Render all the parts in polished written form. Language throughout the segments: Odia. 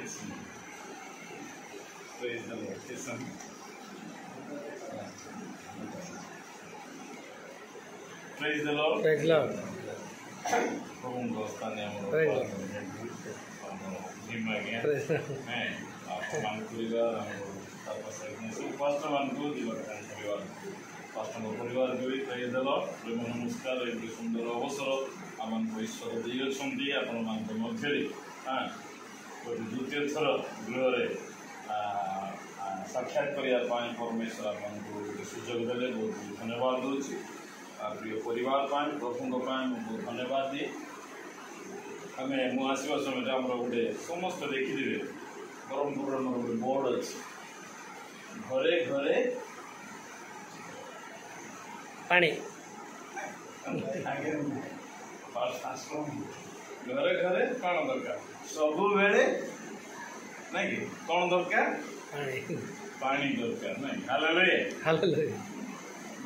Listen. Praise the Lord. Listen. Praise the Lord. Praise the Lord. प्रभु स्थान Praise परिवार प्रेज द लॉर्ड प्रेम नमस्कार एवं सुंदर अवसर आमको ईश्वर देइछन्ती आपण मानक मध्य द्वितीय थर गृह साक्षात करने परमेश्वर आपको सुजोग देले बहुत धन्यवाद दूसरी प्रिय परिवार प्रभु बहुत धन्यवाद दिए आम मुझे समय आम गोटे समस्त देखिए ब्रह्मपुर गोटे बोर्ड अच्छे घरे घरे पानी घरे घरे कौन दरकार सब बेले नहीं कि कौन दरकार पानी दरकार नहीं हालेलुया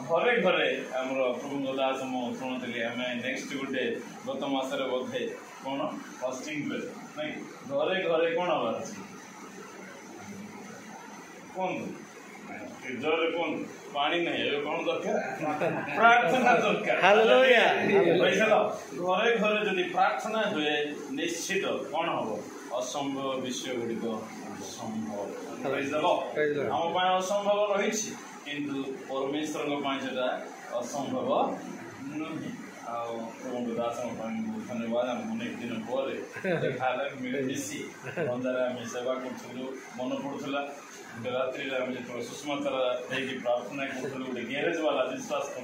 घरे घरे आमर प्रभु दास शुणुली आम नेक्स्ट गोटे गत मसरे बोधे कौन फास्टिंग बेले नहीं घरे घरे कौन हबार अच्छे कौन जोर कौन पानी नहीं है कौन दरकार प्रार्थना दरकार हालेलुया घरे घरे जदि प्रार्थना हुए निश्चित कौन हम असंभव विषय गुड़िक संभव आम असंभव रही किंतु परमेश्वर असंभव नुहे प्रभु दास बहुत धन्यवाद आम अनेक दिन पर देखा मिसी बंदारे आम सेवा करूँ मन पड़ूला रात्रि जो सुषमा तारा प्रार्थना करूँ गोटे गैरेज वाला विश्वास कर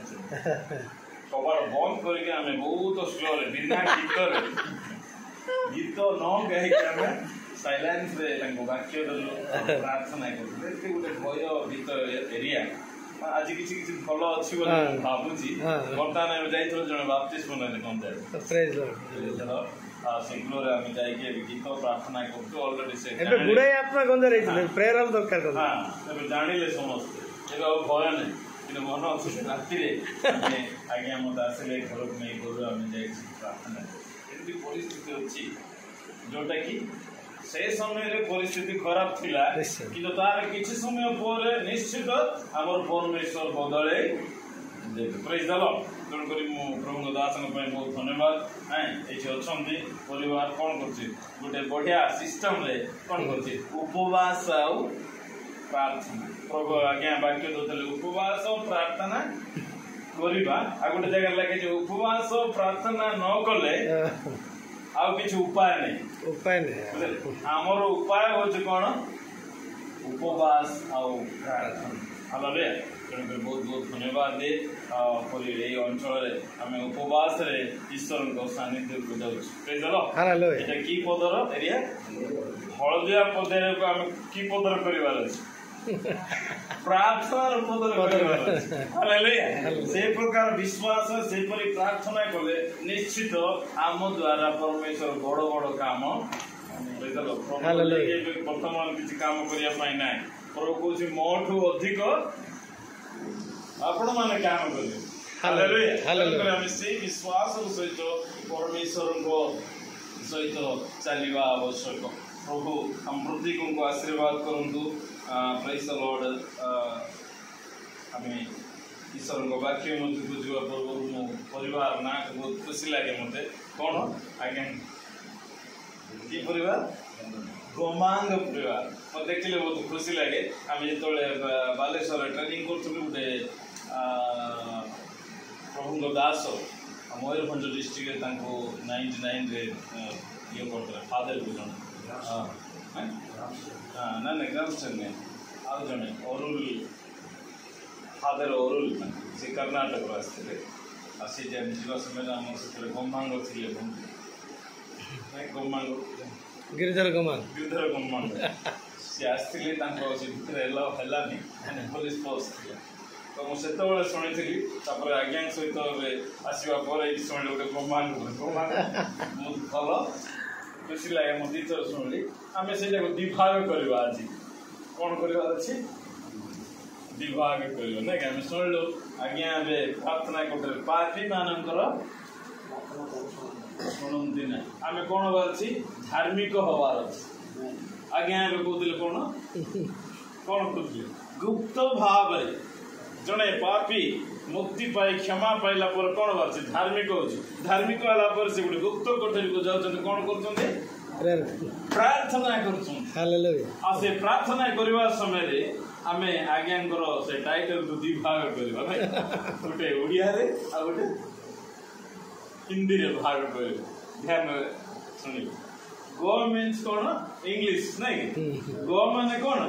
कबाड़ बंद करके आम बहुत स्लो बिना गीत न गाई साइलेंस वाक्य देलु प्रार्थना करूँ गोटे भय गीत एरिया आज किसी भल अच्छी भावुची बर्तमान जाइए जड़े बाप्तिस्म ना कौन सेग्लोर आम जाइए गीत प्रार्थना करूँ अलरेडी से गुड़ाई आत्मा गंजा रही प्रेयर दरकार हाँ जानिले समस्ते एवं भय नहीं कि मन अच्छे राति आज्ञा मत आसिले घर को नहीं करूँ आम जा प्रार्थना एमती परिस्थिति अच्छी जोटा कि से समय परिस्थिति खराब थिला कि तार किसी समय पर निश्चित आमर परमेश्वर बदले प्रेज द लॉर्ड तेणुक प्रभु दास बहुत धन्यवाद ये अच्छा परिवार कौन कर गोटे बढ़िया सिस्टम रे कौन कर उपवास आउ प्रार्थना प्रभु आज्ञा वाक्य दौले उपवास प्रार्थना करवा आ गोटे जगह लगे उपवास प्रार्थना न कले आउ किसी उपाय नहीं आमर उपाय हूँ कौन उपवास आउ प्रार्थना हालेलुया तेणुक बहुत बहुत धन्यवाद दे ये अंचल आम उपवास ईश्वर सानिध्य को जाऊँ ये कि पदर एरिया हलदिया पदर को आम कि पदर करार अच्छे प्रार्थना पदर से प्रकार विश्वास से प्रार्थना कले निश्चित आम द्वारा परमेश्वर बड़ बड़ काम वर्तमान किसी काम करने ना प्रभु कौन मोठू अधिक आपण मैंने काम करें से विश्वास सहित परमेश्वर सहित चलवा आवश्यक प्रभु हम प्रत्येक को आशीर्वाद करूँ प्रेज द लॉर्ड आम ईश्वर वाक्य मध्य को जा पूर्व मो परिवार ना बहुत खुशी लगे मत कौन आज्ञा कि परिवार गोमांग परिवार मत देखिले बहुत खुशी लगे आम जो बालेश्वर ट्रेनिंग करूँ गोटे प्रभु दास मयूरभंज डिस्ट्रिक्ट 99 ये करते फादर को जन ना ना ग्राम से आउ जड़े अरुल फादर अरुल से कर्णाटक आसते सी जा समय आम से गोमांग थे गोमांग गिरिधर गोमांग सी आसते है पुलिस पोस्ट थे तो मुझे शुणी आज्ञा सहित आसवा शुणी गोटे गोमांग भल खुशी लगे मुझे दीथर शुणिली आम से विभाग करवा आज कौन करार अच्छे विभाग कर ना कि शुणिलु आज्ञा प्रार्थना कर पार्टी मानकर ଶୁଣନ୍ତି ନା ଆମେ କ'ଣ ହବାର ଅଛି ଧାର୍ମିକ ହବାର ଅଛି ଆଜ୍ଞା ଏବେ କହୁଥିଲେ କ'ଣ କରୁଥିଲେ ଗୁପ୍ତ ଭାବରେ ଜଣେ ପାପୀ ମୁକ୍ତି ପାଇ କ୍ଷମା ପାଇଲା ପରେ କ'ଣ ବାହାରୁଛି ଧାର୍ମିକ ହେଉଛି ଧାର୍ମିକ ହେଲା ପରେ ସେ ଗୋଟେ ଗୁପ୍ତ କୋଠରୀକୁ ଯାଉଛନ୍ତି କ'ଣ କରୁଛନ୍ତି ପ୍ରାର୍ଥନା କରୁଛନ୍ତି ଆଉ ସେ ପ୍ରାର୍ଥନା କରିବା ସମୟରେ ଆମେ ଆଜ୍ଞାଙ୍କର ସେ ଟାଇଟଲକୁ ଦୁଇ ଭାଗ କରିବା ନାଇଁ ଗୋଟେ ଓଡ଼ିଆରେ ଆଉ ଗୋଟେ ହିନ୍ଦୀରେ ଭାଗ କରିବା ଧ୍ୟାନ ଶୁଣିବ ଗୋ ମିନ୍ସ କ'ଣ ଇଂଲିଶ ନାଇଁ କି ଗୋ ମାନେ କ'ଣ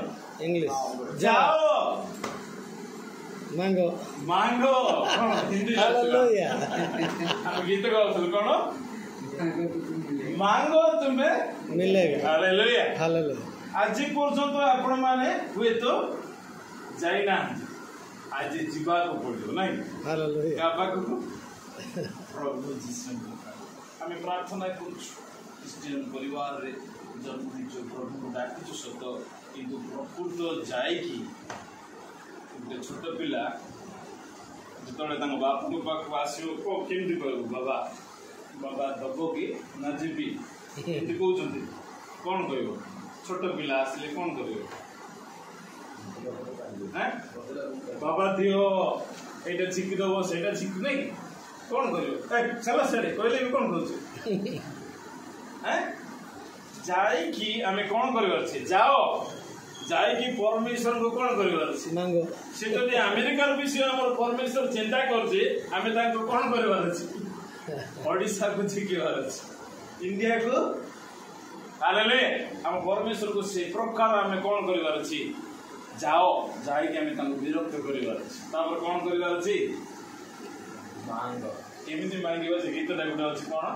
ଇଂଲିଶ ଯାଅ ମାଙ୍ଗୋ ମାଙ୍ଗୋ ହିନ୍ଦୀ ଆମେ ଗୀତ ଗାଉଥିଲୁ କ'ଣ ମାଙ୍ଗୋ ତୁମେ ମିଲେଗା ହାଲେଲୁୟା ହାଲେଲୁୟା ଆଜି ପର୍ଯ୍ୟନ୍ତ ଆପଣମାନେ ହୁଏତ ଯାଇନାହାନ୍ତି ଆଜି ଯିବାକୁ ପଡ଼ିବ ନାଇଁ ହାଲେଲୁୟା କାହା ପାଖକୁ ପ୍ରଭୁ ଯୀଶୁଙ୍କ ଆମେ ପ୍ରାର୍ଥନା କରୁଛୁ ଖ୍ରୀଷ୍ଟିଆନ ପରିବାରରେ ଜନ୍ମ ହେଇଛୁ ପ୍ରଭୁଙ୍କୁ ଡାକୁଛୁ ସତ କିନ୍ତୁ ପ୍ରକୃତ ଯାଇକି ଗୋଟେ ଛୋଟ ପିଲା ଯେତେବେଳେ ତାଙ୍କ ବାପାଙ୍କ ପାଖକୁ ଆସିବ କେମିତି କହିବୁ ବାବା ବାବା ଦବ କି ନା ଯିବି ଏମିତି କହୁଛନ୍ତି କ'ଣ କହିବ ଛୋଟ ପିଲା ଆସିଲେ କ'ଣ କରିବ ବାବା ଦିଅ ଏଇଟା ଝିକି ଦବ ସେଇଟା ଝିକି ନାଇଁ କ'ଣ କରିବ ଚାଲ ସେଠି କହିଲେ ବି କ'ଣ କହୁଛୁ ଯାଇକି ଆମେ କ'ଣ କରିବାର ଅଛି ଯାଅ ଯାଇକି ପରମେଶ୍ୱରଙ୍କୁ କ'ଣ କରିବାର ଅଛି ସେ ଯଦି ଆମେରିକାର ବିଷୟ ଆମର ପରମେଶ୍ୱର ଚିନ୍ତା କରୁଛି ଆମେ ତାଙ୍କୁ କ'ଣ କରିବାର ଅଛି ଓଡ଼ିଶାକୁ ଝିକିବାର ଅଛି ଇଣ୍ଡିଆକୁ ଆଲେଲେ ଆମ ପରମେଶ୍ୱରକୁ ସେ ପ୍ରକାର ଆମେ କ'ଣ କରିବାର ଅଛି ଯାଅ ଯାଇକି ଆମେ ତାଙ୍କୁ ବିରକ୍ତ କରିବାର ଅଛି ତାପରେ କ'ଣ କରିବାର ଅଛି ମାଙ୍ଗ କେମିତି ମାଗିବା ସେ ଗୀତଟା ଗୋଟେ ଅଛି କ'ଣ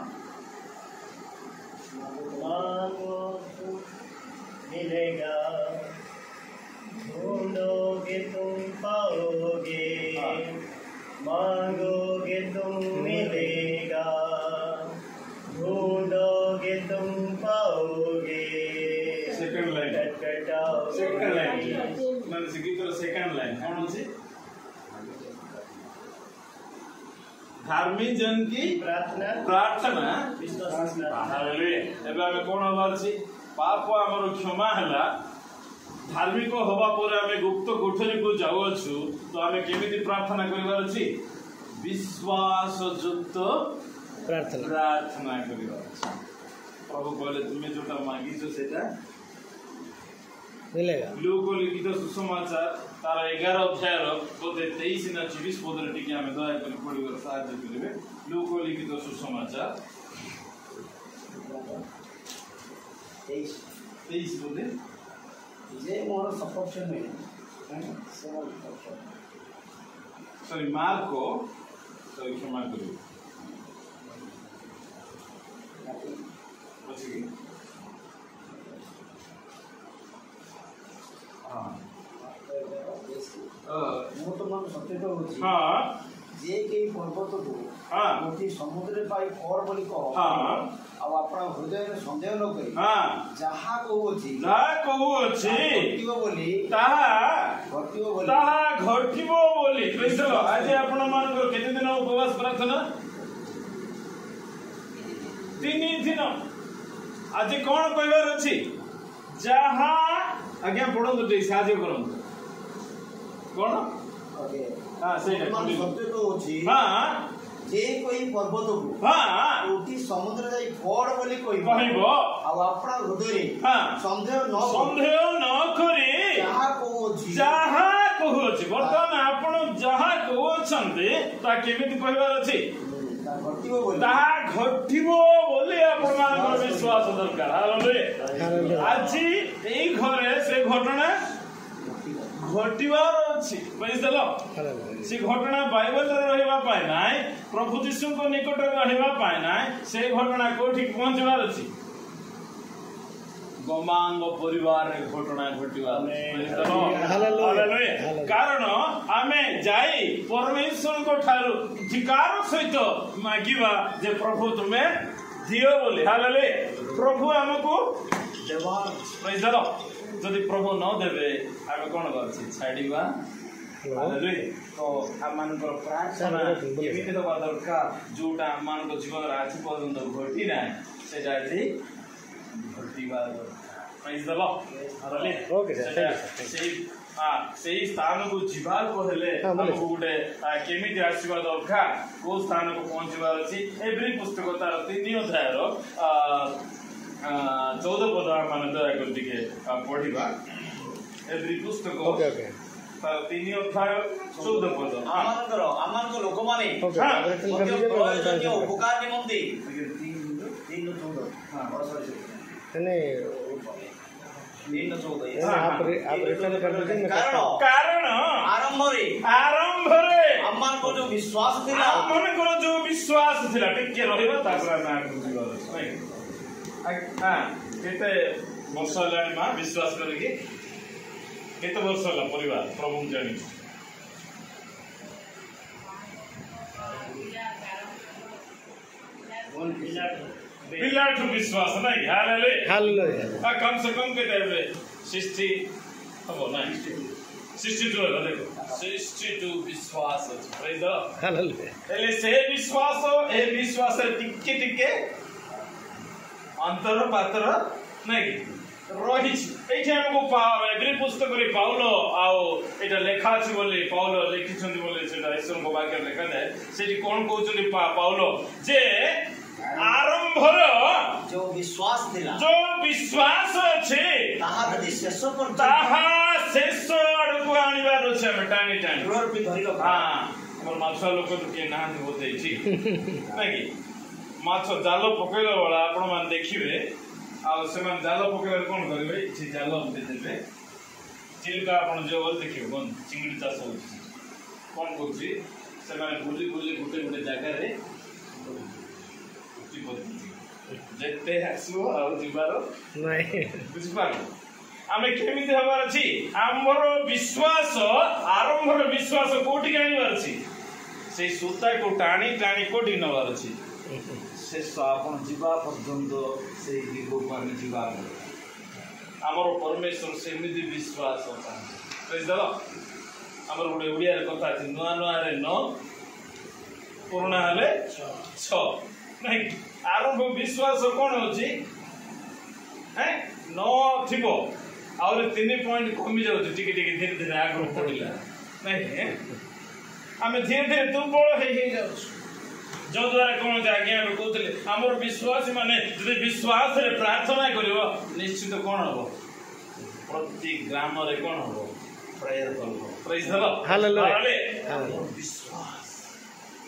मिलेगा ढूंढोगे तुम पाओगे मांगोगे तुम मिलेगा ढूंढोगे तुम पाओगे सेकंड लाइन ମାନେ ସେ ଗୀତର ସେକେଣ୍ଡ ଲାଇନ୍ କ'ଣ ଅଛି धार्मिक जन की प्रार्थना ଏବେ ଆମେ କ'ଣ ହବାର ଅଛି ପାପ ଆମର କ୍ଷମା ହେଲା धार्मिक हवा पर आमे गुप्त कोठरी को जाउछु तो आमे केमिति प्रार्थना करिवार अछि विश्वास युक्त प्रार्थना करिवार अछि प्रभु कहले तुमे जोटा मांगिছো सेटा मिलेगा लूक लिखित सुसमाचार तार 11 अध्याय बोधे 23 ना 24 पद रे टिके आमे दया करि पढिबार सहायता करिवे लूक लिखित सुसमाचार 23 बोधे जे मोर सपोर्ट नहीं सॉरी मार्को सॉरी क्षमा करिए बचेगी हाँ ମୁଁ ତ ମାନେ ସତ୍ୟତ ହଉଛି हाँ ଯେ କେହି ପର୍ବତକୁ हाँ ଗୋଟିଏ ସମୁଦ୍ରରେ ପାଇ କର ବୋଲି କହ हाँ ଆଉ ଆପଣ ହୃଦୟରେ ସନ୍ଦେହ ନ କରି हाँ ଯାହା କହୁଅଛି ଘଟିବ ବୋଲି आज आपण मानकर केते दिन उपवास प्रार्थना 3 दिन आज कौन कहबार अछि जहा आज्ञा पढନ୍ତୁ टे साहाय्य करନ୍ତୁ कौन हां सेटा ସତ୍ୟ ତ ହଉଛି हां जे कोई पर्वतକୁ हां ଗୋଟିଏ ସମୁଦ୍ର ଯାଇ ପଡ ବୋଲି କହିବ ଆଉ ଆପଣ ହୃଦୟରେ हां ସନ୍ଦେହ ନ କରି ଯାହା କହୁଅଛି ବର୍ତ୍ତମାନ ଆପଣ ଯାହା କହୁଅଛନ୍ତି ତା କେମିତି କହିବାର ଅଛି ତାହା ଘଟିବ ବୋଲି ଆପଣମାନଙ୍କର ବିଶ୍ୱାସ ଦରକାର ହାଲେଲୁୟା ଆଜି ଏଇ ଘରେ ସେ ଘଟଣା ଘଟିବାର ଅଛି ବୁଝିଦେଲ ସେ ଘଟଣା ବାଇବେଲରେ ରହିବା ପାଇଁ ନାହିଁ ପ୍ରଭୁ ଯୀଶୁଙ୍କ ନିକଟରେ ରହିବା ପାଇଁ ନାହିଁ ସେ ଘଟଣା କୋଉଠି ପହଞ୍ଚିବାର ଅଛି गोमांग परिवार घटना घटिवा कारण आमे जाई परमेश्वर को ठारू अधिकार सहित मागिबा जे प्रभु तुमे दियो बोली हालेलुया प्रभु हमको देवा प्रेज द लॉर्ड जदि प्रभु न देबे आमे कोन करछि छाडीबा तो आमମାନଙ୍କର ପ୍ରାର୍ଥନା ଏମିତି ହେବା ଦରକାର ଯୋଉଟା ଆମମାନଙ୍କ ଜୀବନରେ ଆଜି ପର୍ଯ୍ୟନ୍ତ ଘଟି ନାହିଁ ସେଟା ଆଜି ଘଟିବା ଦରକାର। ସେଇ ସ୍ଥାନକୁ ଯିବାକୁ ହେଲେ ଆମକୁ ଗୋଟେ କେମିତି ଆସିବା ଦରକାର, କୋଉ ସ୍ଥାନକୁ ପହଞ୍ଚିବାର ଅଛି। ଏଭ୍ରି ପୁସ୍ତକ ତାର 3 ଅଧ୍ୟାୟର 14 ପଦ ଆମେ ଦୟାକରି ଟିକେ ପଢିବା। ଏଭ୍ରି ପୁସ୍ତକ ତାର 3 ଅଧ୍ୟାୟ 14 ପଦ। ଆମମାନଙ୍କ ଲୋକମାନେ ଉପକାର ନିମନ୍ତେ କାରଣ ଆରମ୍ଭରେ ଆମମାନଙ୍କର ଯୋଉ ବିଶ୍ୱାସ ଥିଲା ଟିକେ ରହିବା ତାପରେ ଆମେ ଆଗକୁ ଯିବା। କେତେ ବର୍ଷ ହେଲାଣି ମା ବିଶ୍ୱାସ କରିକି? କେତେ ବର୍ଷ ହେଲା ପରିବାର ପ୍ରଭୁଙ୍କୁ ଜାଣି? ପିଲାଠୁ ବିଶ୍ୱାସ ନାଇଁ? କମ ସେ କମ କେତେ 60 ହବ ନାଇଁ? 62 ହେଲା। ଦେଖ 62 ବିଶ୍ୱାସ ଅଛି। ହେଲେ ସେ ବିଶ୍ୱାସ ଏ ବିଶ୍ୱାସରେ ଟିକେ ଟିକେ ଅନ୍ତର ପାତର ନାଇଁ ରହିଛି। ଏଇଠି ଆମକୁ ଏଭ୍ରି ପୁସ୍ତକରେ ପାଉଲ ଆଉ ଏଇଟା ଲେଖା ଅଛି ବୋଲି ପାଉଲ ଲେଖିଛନ୍ତି ବୋଲି ସେଟା ଈଶ୍ୱରଙ୍କ ବାକ୍ୟରେ ଲେଖାଯାଏ। ସେଠି କଣ କହୁଛନ୍ତି ପାଉଲ ଯେ ଆରମ୍ଭର ଯୋଉ ବିଶ୍ୱାସ ଥିଲା, ଯୋଉ ବିଶ୍ୱାସ ଅଛି ତାହା ଯଦି ଶେଷ ଆଡକୁ ଆଣିବାର ଅଛି। ଆମେ ଟାଣି ଆମର ମାଛ ଲୋକ ତ କିଏ ନାହାନ୍ତି ବୋଧେ ଏଇଠି ନାଇଁ କି? ମାଛ ଜାଲ ପକେଇଲା ବେଳେ ଆପଣ ମାନେ ଦେଖିବେ ଆଉ ସେମାନେ ଜାଲ ପକେଇବାରେ କଣ କରିବେ? ଏଠି ଜାଲ ଦେବେ, ଚିଲିକା ଆପଣ ଯୋଉ ଦେଖିବେ କଣ ଚିଙ୍ଗୁଡ଼ି ଚାଷ ହଉଛି କଣ କରୁଛି, ସେମାନେ ବୁଲି ବୁଲି ଗୋଟେ ଜାଗାରେ ଯେତେ ଆସିବ ଆଉ ଯିବାର ବୁଝିପାରିଲ? ଆମେ କେମିତି ହବାର ଅଛି? ଆମର ବିଶ୍ୱାସ ଆରମ୍ଭର ବିଶ୍ୱାସ କୋଉଠିକି ଆଣିବାର ଅଛି? ସେଇ ସୂତାକୁ ଟାଣି ଟାଣି କୋଉଠିକି ନେବାର ଅଛି? ଶେଷ ଆପଣ ଯିବା ପର୍ଯ୍ୟନ୍ତ ସେଇ ଦିଗକୁ ଆମେ ଯିବା। ଆମର ପରମେଶ୍ୱର ସେମିତି ବିଶ୍ୱାସ ଆମର ଗୋଟେ ଓଡ଼ିଆରେ କଥା ଅଛି, ନୂଆ ନୂଆରେ 9 ପୁରୁଣା ହେଲେ 6 ନାଇଁ? ଆରମ୍ଭ ବିଶ୍ୱାସ କଣ ଅଛି? 9 ଥିବ ଆହୁରି 3 ପଏଣ୍ଟ କମି ଯାଉଛି ଟିକେ ଟିକେ ଧୀରେ ଧୀରେ ଆଗରୁ ପଡ଼ିଲା ନାଇଁ? ଆମେ ଧୀରେ ଧୀରେ ଦୁର୍ବଳ ହେଇଯାଉଛୁ। ଯଦ୍ୱାରା କଣ ଆଜ୍ଞା କହୁଥିଲେ ଆମର ବିଶ୍ୱାସୀ ମାନେ ଯଦି ବିଶ୍ୱାସରେ ପ୍ରାର୍ଥନା କରିବ ନିଶ୍ଚିତ କଣ ହବ? ପ୍ରତି ଗ୍ରାମରେ କଣ ହବ? ପ୍ରେୟର କରିବ। ପ୍ରେଜ୍ ଦ ଲର୍ଡ। ବିଶ୍ୱାସ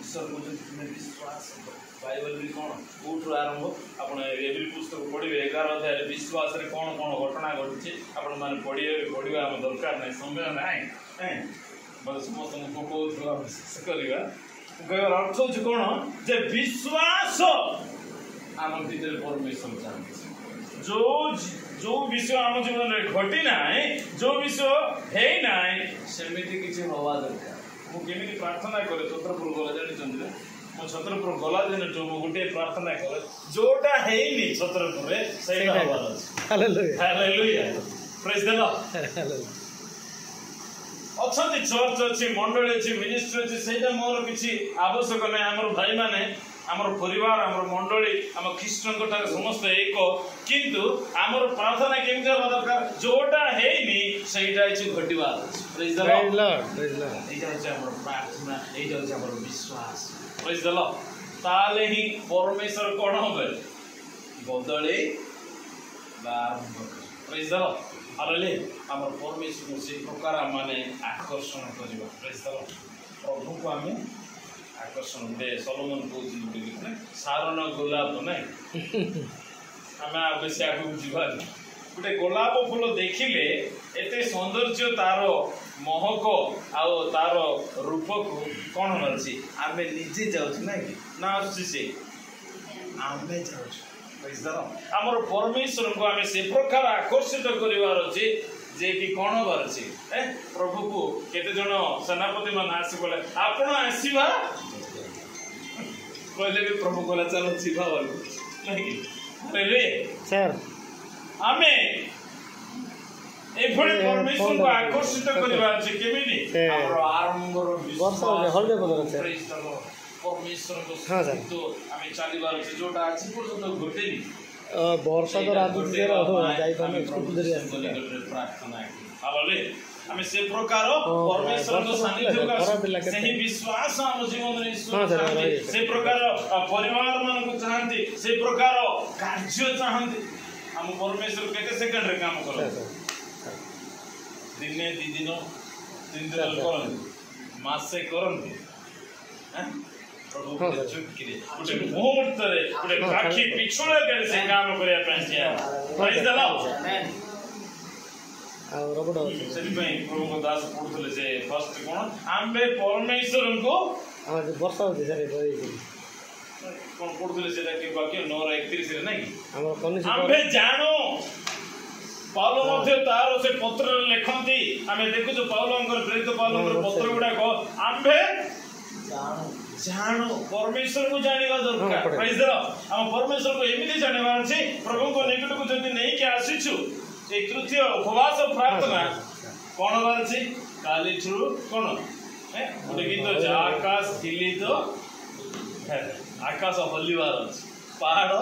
ଈଶ୍ୱର କହୁଛନ୍ତି ତୁମେ ବିଶ୍ୱାସ କର। ବାଇବେଲରେ କଣ କୋଉଠୁ ଆରମ୍ଭ? ଆପଣ ଏଭ୍ରି ପୁସ୍ତକ ପଢିବେ 11 ଅଧ୍ୟାୟରେ ବିଶ୍ୱାସରେ କଣ କଣ ଘଟଣା ଘଟୁଛି ଆପଣ ମାନେ ପଢିବା ଆମ ଦରକାର ନାହିଁ, ସମୟ ନାହିଁ। ସମସ୍ତଙ୍କୁ କହୁଥିବ ଆମେ ଶେଷ କରିବା। କହିବାର ଅର୍ଥ ହଉଛି କଣ? ଯେ ବିଶ୍ୱାସ ଆମ ଭିତରେ ପରମେଶ୍ୱର ଚାହୁଁଛି। ଯୋଉ ବିଷୟ ଆମ ଜୀବନରେ ଘଟି ନାହିଁ, ଯୋଉ ବିଷୟ ହେଇନାହିଁ, ସେମିତି କିଛି ହବା ଦରକାର। ମୁଁ କେମିତି ପ୍ରାର୍ଥନା କରେ ଛତ୍ରପୁର ଗଲା ଜାଣିଛନ୍ତି? ମୁଁ ଛତ୍ରପୁର ଗଲା ଦିନଠୁ ମୁଁ ଗୋଟିଏ ପ୍ରାର୍ଥନା କରେ, ଯୋଉଟା ହେଇନି ଛତ୍ରପୁରରେ ସେଇଟା ହବାର ଅଛି। ହାଲେଲୁୟା। ପ୍ରେଜ୍ ଦ ଲର୍ଡ। ଅଛନ୍ତି ଚର୍ଚ୍ଚ ଅଛି, ମଣ୍ଡଳୀ ଅଛି, ମିନିଷ୍ଟ୍ରି ଅଛି, ସେଇଟା ମୋର କିଛି ଆବଶ୍ୟକ ନାହିଁ। ଆମର ଭାଇମାନେ, ଆମର ପରିବାର, ଆମର ମଣ୍ଡଳୀ, ଆମ ଖ୍ରୀଷ୍ଟଙ୍କ ଠାରେ ସମସ୍ତେ ଏକ। କିନ୍ତୁ ଆମର ପ୍ରାର୍ଥନା କେମିତି ହେବା ଦରକାର? ଯୋଉଟା ହେଇନି ସେଇଟା କିଛି ଘଟିବାର ଅଛି। ପ୍ରେଜ୍ ଦ ଲର୍ଡ। ଏଇଟା ହଉଛି ଆମର ପ୍ରାର୍ଥନା, ଏଇଟା ହଉଛି ଆମର ବିଶ୍ୱାସ। ପ୍ରେଜ୍ ଦ ଲର୍ଡ। ତାହେଲେ ହିଁ ପରମେଶ୍ୱର କଣ ହବେ? ବଦଳେଇ ବା ଆରମ୍ଭ। ପ୍ରେଜ୍ ଦ ଲର୍ଡ। ଆମର ପରମେଶ୍ୱରକୁ ସେ ପ୍ରକାର ମାନେ ଆକର୍ଷଣ କରିବା। ପ୍ରେଜ୍ ଦ ଲର୍ଡ। ପ୍ରଭୁକୁ ଆମେ ଆକର୍ଷଣ ଗୋଟେ ସଲୋମନ କହୁଛନ୍ତି ସାରଣ ଗୋଲାପ ନାଇଁ? ଆମେ ଆଉ ବେଶୀ ଆଗକୁ ଯିବାନି। ଗୋଟେ ଗୋଲାପ ଫୁଲ ଦେଖିଲେ ଏତେ ସୌନ୍ଦର୍ଯ୍ୟ, ତାର ମହକ ଆଉ ତାର ରୂପକୁ କଣ ଅଛି? ଆମେ ନିଜେ ଯାଉଛୁ ନାଇଁ କି? ନା ଆସୁଛି ସେ? ଆମେ ଯାଉଛୁ। ଆମର ପରମେଶ୍ୱରଙ୍କୁ ଆମେ ସେ ପ୍ରକାର ଆକର୍ଷିତ କରିବାର ଅଛି ଯେ କି କଣ ହବାର ଅଛି? ପ୍ରଭୁକୁ କେତେ ଜଣ ସେନାପତି ମାନେ ଆସି କହିଲେ ଆପଣ ଆସିବା କହିଲେ ବି ପ୍ରଭୁ କହିଲା ଚାଲ ଯିବା ଆମେ ଏଭଳି ପରମେଶ୍ୱରଙ୍କୁ ଆକର୍ଷିତ କରିବା ଅଛି କେମିତି ଆମର ଆରମ୍ଭର ପରମେଶ୍ୱରଙ୍କ ସହିତ ଆମେ ଚାଲିବାର ଅଛି ଯୋଉଟା ଆଜି ପର୍ଯ୍ୟନ୍ତ ଘଟେନି ବର୍ଷା ତ ରାଜୁଛି ପ୍ରାର୍ଥନା ଆମେ ସେ ପ୍ରକାର ପରମେଶ୍ୱରଙ୍କ ସାନ୍ନିଧ୍ୟକୁ ସେହି ବିଶ୍ୱାସ ଆମ ଜୀବନରେ ସେ ପ୍ରକାର ପରିବାର ମାନଙ୍କୁ ଚାହାନ୍ତି ସେ ପ୍ରକାର କାର୍ଯ୍ୟ ଚାହାନ୍ତି ଆମ ପରମେଶ୍ୱର କେତେ ସେକେଣ୍ଡରେ କାମ କରନ୍ତି ଦିନେ 2 ଦିନ 3 ଦିନ କରନ୍ତି ମାସେ କରନ୍ତି ଗୋଟେ ମୁହୂର୍ତ୍ତରେ ଗୋଟେ ଆଖି ପିଛୁଳାକରେ ସେ କାମ କରିବା ପାଇଁ ସେଥିପାଇଁ ପ୍ରଭୁଙ୍କ ଦାସ ପଢୁଥିଲେ ଯେ ଫାଷ୍ଟ କଣ ଆମ୍ଭେ ପରମେଶ୍ୱରଙ୍କୁ ବର୍ଷା ହଉଛି ସାର୍ କଣ ପଢୁଥିଲେ ସେଟା କି ବାକ୍ୟ 9:31 ରେ ନାଇଁ ଆମ୍ଭେ ଜାଣୁ ପାଉଲ ମଧ୍ୟ ତାର ସେ ପତ୍ରରେ ଲେଖନ୍ତି ଆମେ ଦେଖୁଛୁ ପାଉଲଙ୍କର ପ୍ରେରିତ ପାଉଲଙ୍କର ପତ୍ର ଗୁଡାକ ଆମ୍ଭେ ଜାଣୁ ପରମେଶ୍ୱରକୁ ଜାଣିବା ଦରକାର ଆମ ପରମେଶ୍ୱରକୁ ଏମିତି ଜାଣିବାର ଅଛି ପ୍ରଭୁଙ୍କ ନିକଟକୁ ଯଦି ନେଇକି ଆସିଛୁ ଏ ତୃତୀୟ ଉପବାସ ପ୍ରାର୍ଥନା କଣ ହବାର ଅଛି କାଲିଠୁ କଣ ଗୋଟେ ଗୀତ ଅଛି ଆକାଶ ଥିଲିତ ଆକାଶ ହଲିବାର ଅଛି ପାହାଡ଼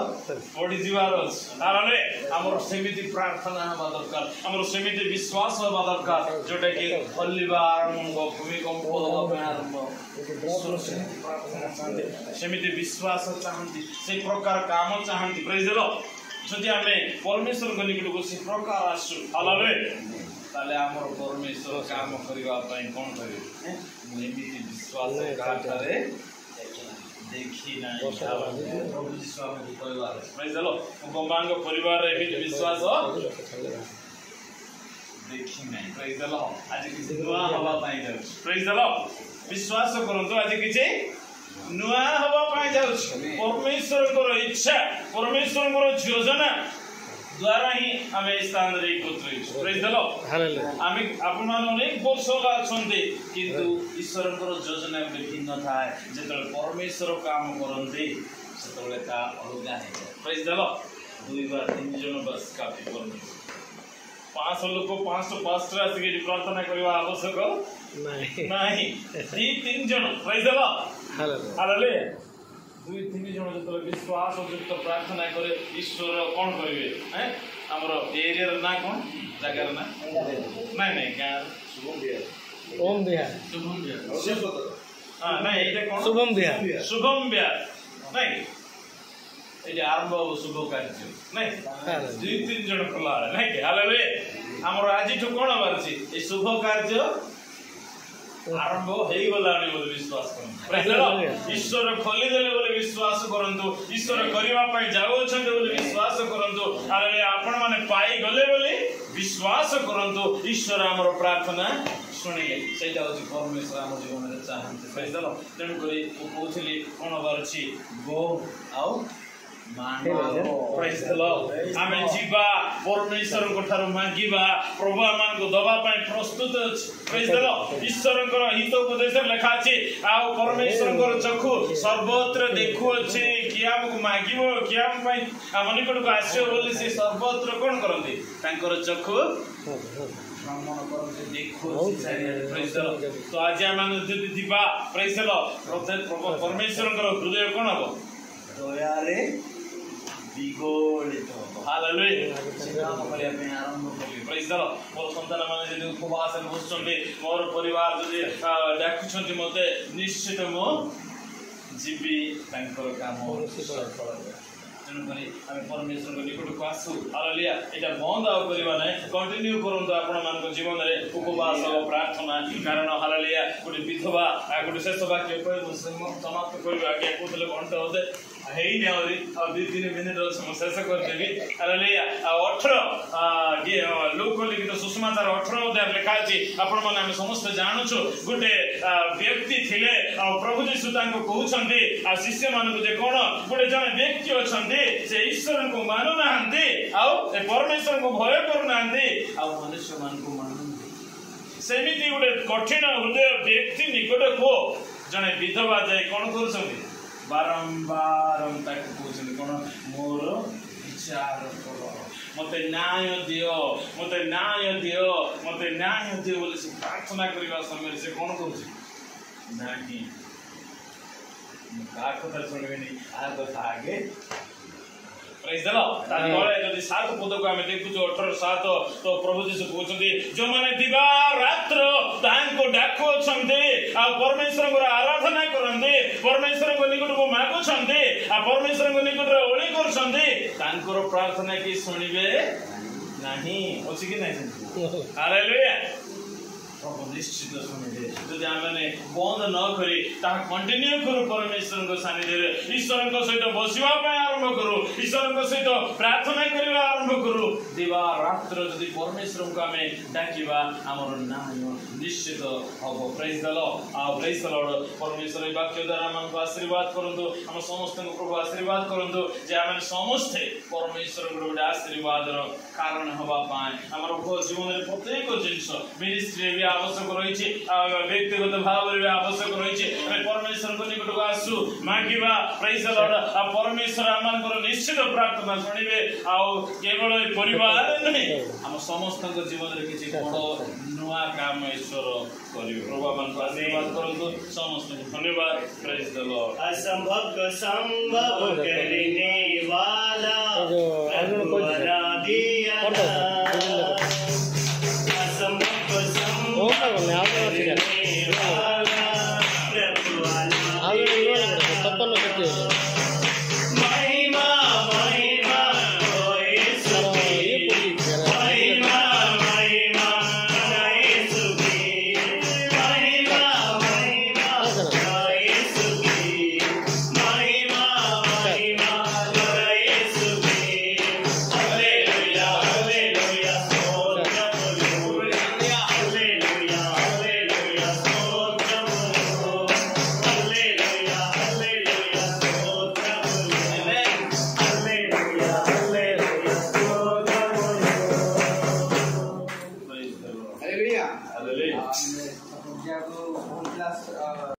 ପଡ଼ିଯିବାର ଅଛି ତାହେଲେ ଆମର ସେମିତି ପ୍ରାର୍ଥନା ହେବା ଦରକାର ଆମର ସେମିତି ବିଶ୍ୱାସ ହେବା ଦରକାର ଯୋଉଟା କି ହଲିବା ଆରମ୍ଭ ଭୂମିକମ୍ପ ହେବା ପାଇଁ ଆରମ୍ଭ ସେମିତି ବିଶ୍ୱାସ ଚାହାନ୍ତି ସେ ପ୍ରକାର କାମ ଚାହାନ୍ତି ପ୍ରେଜର ଯଦି ଆମେ ପରମେଶ୍ୱରଙ୍କ ନିକଟକୁ ସେ ପ୍ରକାର ଆସୁ ତାହେଲେ ଆମର ପରମେଶ୍ୱର କାମ କରିବା ପାଇଁ କ'ଣ କରିବେ ମୁଁ ଏମିତି ବିଶ୍ୱାସ କାହାଠାରେ ଦେଖି ନାହିଁ ପ୍ରଭୁ ଯୀଶୁ ଆମକୁ କହିବାର ଗମ୍ବାଙ୍କ ପରିବାରରେ ଏମିତି ବିଶ୍ୱାସ ଦେଖି ନାହିଁ ଆଜି କିଛି ନୂଆ ହବା ପାଇଁ ଯାଉଛି ବିଶ୍ୱାସ କରନ୍ତୁ ଆଜି କିଛି ନୂଆ ହବା ପାଇଁ ଯାଉଛି ପରମେଶ୍ୱରଙ୍କର ଇଚ୍ଛା ପରମେଶ୍ୱରଙ୍କର ଯୋଜନା ଦ୍ୱାରା ହିଁ ଆମେ ଏ ସ୍ଥାନରେ ଏକତ୍ରିତ ଆମେ ଆପଣମାନେ ଅନେକ ବର୍ଷ ହେଲା ଅଛନ୍ତି କିନ୍ତୁ ଈଶ୍ୱରଙ୍କର ଯୋଜନା ଗୋଟେ ଭିନ୍ନ ଥାଏ ଯେତେବେଳେ ପରମେଶ୍ୱର କାମ କରନ୍ତି ସେତେବେଳେ ତା ଅଲଗା ହେଇଯାଏ 2 ବା 3 ଜଣ ବାସ୍ କାଫି ପରମେଶ୍ୱର 500 ଲୋକ 505 ଆସିକି ଏଠି ପ୍ରାର୍ଥନା କରିବା ଆବଶ୍ୟକ ନାହିଁ 2-3 ଜଣ ହାଲେଲୁୟା 2-3 ଜଣ ଯେତେବେଳେ ବିଶ୍ୱାସ ଯୁକ୍ତ ପ୍ରାର୍ଥନା କରେ ଈଶ୍ୱର କ'ଣ କରିବେ ଆମର ଏରିଆର ନାଁ କ'ଣ ଜାଗାର ନାଁ ନାଇଁ ଗାଁର ଶୁଭମ ବିହାର ନାଇଁ ଏଇଟା କ'ଣ ଶୁଭମ ବିହାର ନାଇଁ ଏଠି ଆରମ୍ଭ ହବ ଶୁଭ କାର୍ଯ୍ୟ ନାଇଁ 2-3 ଜଣ ଖୋଲା ହେଲା ନାଇଁ କି ହାଲେଲୁୟା ଆମର ଆଜିଠୁ କ'ଣ ହବାର ଅଛି ଏ ଶୁଭ କାର୍ଯ୍ୟ ଆରମ୍ଭ ହେଇଗଲାଣି ବୋଲି ବିଶ୍ୱାସ କରନ୍ତୁ ଈଶ୍ୱର ଖୋଲିଦେଲେ ବୋଲି ବିଶ୍ୱାସ କରନ୍ତୁ ଈଶ୍ୱର କରିବା ପାଇଁ ଯାଉଅଛନ୍ତି ବୋଲି ବିଶ୍ୱାସ କରନ୍ତୁ ଆପଣମାନେ ପାଇଗଲେ ବୋଲି ବିଶ୍ୱାସ କରନ୍ତୁ ଈଶ୍ୱର ଆମର ପ୍ରାର୍ଥନା ଶୁଣିଲେ ସେଇଟା ହଉଛି ପରମେଶ୍ୱର ଆମ ଜୀବନରେ ଚାହାନ୍ତି ତେଣୁକରି ମୁଁ କହୁଥିଲି କ'ଣ ହବାର ଅଛି ଗୋ ଆଉ ଆମେ ଯିବା ପରମେଶ୍ୱରଙ୍କ ଠାରୁ ମାଗିବା ପ୍ରଭୁ ଆମମାନଙ୍କୁ ଦବା ପାଇଁ ପ୍ରସ୍ତୁତ ଅଛି ଈଶ୍ୱରଙ୍କର ହିତ ଉପଦେଶରେ ଲେଖା ଅଛି ଆଉ ପରମେଶ୍ୱରଙ୍କର ଚକ୍ଷୁ ସର୍ବତ୍ର ଦେଖୁଅଛି କିଏ ଆମକୁ ମାଗିବ କିଏ ଆମ ପାଇଁ ଆମ ନିକଟକୁ ଆସିବ ବୋଲି ସେ ସର୍ବତ୍ର କ'ଣ କରନ୍ତି ତାଙ୍କର ଚକ୍ଷୁ ଭ୍ରମଣ କରନ୍ତି ଦେଖୁଅଛି ତ ଆଜି ଆମେ ଯଦି ଯିବା ପରମେଶ୍ୱରଙ୍କର ହୃଦୟ କ'ଣ ହବ ଦୟାରେ ବିଗଳିତ କାମ କରିବା ପାଇଁ ଆରମ୍ଭ କରିବେ ମୋର ସନ୍ତାନ ମାନେ ଯଦି ଉପବାସରେ ବସୁଛନ୍ତି ମୋର ପରିବାର ଯଦି ଡାକୁଛନ୍ତି ମତେ ନିଶ୍ଚିତ ମୁଁ ଯିବି ତାଙ୍କର କାମ ସଫଳ ତେଣୁକରି ଆମେ ପରମେଶ୍ୱରଙ୍କ ନିକଟକୁ ଆସୁ ହାଲେଲୁୟା ଏଇଟା ବନ୍ଦ ଆଉ କରିବା ନାହିଁ କଣ୍ଟିନ୍ୟୁ କରନ୍ତୁ ଆପଣମାନଙ୍କ ଜୀବନରେ ଉପବାସ ପ୍ରାର୍ଥନା କାରଣ ହାଲେଲୁୟା ଗୋଟେ ବିଧବା ଗୋଟେ ଶେଷ ବାକ୍ୟ କହି ମୁଁ ସମାପ୍ତ କରିବି ଆଜ୍ଞା କହୁଥିଲେ ଘଣ୍ଟା ଅଧେ ହେଇନି ଆହୁରି ଆଉ 2-3 ମିନିଟ୍ ଅଛି ମୁଁ ଶେଷ କରିଦେବି ହାଲେଲୁୟା ଆଉ 18 ଲୋକ ଲିଖିତ ସୁସମାଚାର 18 ଅଧ୍ୟାୟରେ ଲେଖା ଅଛି ଆପଣମାନେ ଆମେ ସମସ୍ତେ ଜାଣୁଛୁ ଗୋଟେ ବ୍ୟକ୍ତି ଥିଲେ ଆଉ ପ୍ରଭୁ ଯୀଶୁ ତାଙ୍କୁ କହୁଛନ୍ତି ଆଉ ଶିଷ୍ୟମାନଙ୍କୁ ଯେ କ'ଣ ଗୋଟେ ଜଣେ ବ୍ୟକ୍ତି ଅଛନ୍ତି ସେ ଈଶ୍ୱରଙ୍କୁ ମାନୁନାହାନ୍ତି ଆଉ ଏ ପରମେଶ୍ୱରଙ୍କୁ ଭୟ କରୁନାହାନ୍ତି ଆଉ ମନୁଷ୍ୟମାନଙ୍କୁ ମାନନ୍ତି ସେମିତି ଗୋଟେ କଠିନ ହୃଦୟ ବ୍ୟକ୍ତି ନିକଟକୁ ଜଣେ ବିଧବା ଯାଇ କ'ଣ କରୁଛନ୍ତି ବାରମ୍ବାର ତାକୁ କହୁଛନ୍ତି କ'ଣ ମୋର କିଛି ବିଚାର କର ମୋତେ ନ୍ୟାୟ ଦିଅ ମୋତେ ନ୍ୟାୟ ଦିଅ ମୋତେ ନ୍ୟାୟ ଦିଅ ବୋଲି ସେ ପ୍ରାର୍ଥନା କରିବା ସମୟରେ ସେ କ'ଣ କରୁଛି ନାହିଁ ମୁଁ କାହା କଥା ଶୁଣିବିନି ଆ କଥା ଆଗେ ପ୍ରାଇଜ୍ ଦେଲ ତା ତଳେ ଯଦି 7 ପଦକୁ ଆମେ ଦେଖୁଛୁ 18:7 ତ ପ୍ରଭୁ ଯୀଶୁ କହୁଛନ୍ତି ଯେଉଁମାନେ ଦିବା ରାତ୍ର ତାଙ୍କୁ ଡାକୁଅଛନ୍ତି ଆଉ ପରମେଶ୍ୱରଙ୍କର ଆରାଧନା କରନ୍ତି ପରମେଶ୍ୱରଙ୍କ ନିକଟକୁ ମାଗୁଛନ୍ତି ଆଉ ପରମେଶ୍ୱରଙ୍କ ନିକଟରେ ଓଳି କରୁଛନ୍ତି ତାଙ୍କର ପ୍ରାର୍ଥନା କି ଶୁଣିବେ ନାହିଁ ଅଛି କି ନାହିଁ ହାଲେଲୁୟା ପ୍ରଭୁ ନିଶ୍ଚିତ ଶୁଣିବେ ଯଦି ଆମେ ବନ୍ଦ ନ କରି ତାହା କଣ୍ଟିନ୍ୟୁ କରୁ ପରମେଶ୍ୱରଙ୍କ ସାନ୍ନିଧ୍ୟରେ ଈଶ୍ୱରଙ୍କ ସହିତ ବସିବା ପାଇଁ ଆରମ୍ଭ କରୁ ଈଶ୍ୱରଙ୍କ ସହିତ ପ୍ରାର୍ଥନା କରିବା ଆରମ୍ଭ କରୁ ଦିବା ରାତ୍ର ଯଦି ପରମେଶ୍ୱରଙ୍କୁ ଆମେ ଡାକିବା ଆମର ନ୍ୟାୟ ନିଶ୍ଚିତ ହବ ପ୍ରେଜ୍ ଦ ଲର୍ଡ ଆଉ ପ୍ରେଜ୍ ଦ ଲର୍ଡ ପରମେଶ୍ୱର ଏହି ବାକ୍ୟ ଦ୍ୱାରା ଆମକୁ ଆଶୀର୍ବାଦ କରନ୍ତୁ ଆମ ସମସ୍ତଙ୍କୁ ପ୍ରଭୁ ଆଶୀର୍ବାଦ କରନ୍ତୁ ଯେ ଆମେ ସମସ୍ତେ ପରମେଶ୍ୱରଙ୍କର ଗୋଟେ ଆଶୀର୍ବାଦର କାରଣ ହେବା ପାଇଁ ଆମର ଜୀବନରେ ପ୍ରତ୍ୟେକ ଜିନିଷ ମିନିଷ୍ଟ୍ରିରେ ବି ଆବଶ୍ୟକ ରହିଛି ବ୍ୟକ୍ତିଗତ ଭାବରେ ବି ଆବଶ୍ୟକ ରହିଛି ଆମେ ପରମେଶ୍ୱରଙ୍କ ନିକଟକୁ ଆସୁ ମାଗିବା ପ୍ରେଜ୍ ଦ ଲର୍ଡ ଆଉ ପରମେଶ୍ୱର ଆମଙ୍କର ନିଶ୍ଚିତ ପ୍ରାର୍ଥନା ଶୁଣିବେ ଆଉ କେବଳ ଏ ପରିବାରରେ ନୁହେଁ ଆମ ସମସ୍ତଙ୍କ ଜୀବନରେ କିଛି ବଡ଼ ନୂଆ କାମ ଈଶ୍ୱର କରିବେ ପ୍ରଭୁ ଆମମାନଙ୍କୁ ଆଶୀର୍ବାଦ କରନ୍ତୁ ସମସ୍ତଙ୍କୁ ଧନ୍ୟବାଦ ପ୍ରେଜ୍ ଦ ଲର୍ଡ असंभव को संभव करने वाला प्रभु आराध्य असंभव को संभव करने वाला प्रभु आराध्य महिमा महिमा हो यीशु की महिमा महिमा हो यीशु की महिमा महिमा हो यीशु की महिमा महिमा हो यीशु की हालेलुया हालेलुया स्तोत्र हालेलुया हालेलुया स्तोत्र हालेलुया हालेलुया स्तोत्र हालेलुया हालेलुया स्तोत्र praise the lord hallelujah hallelujah हमने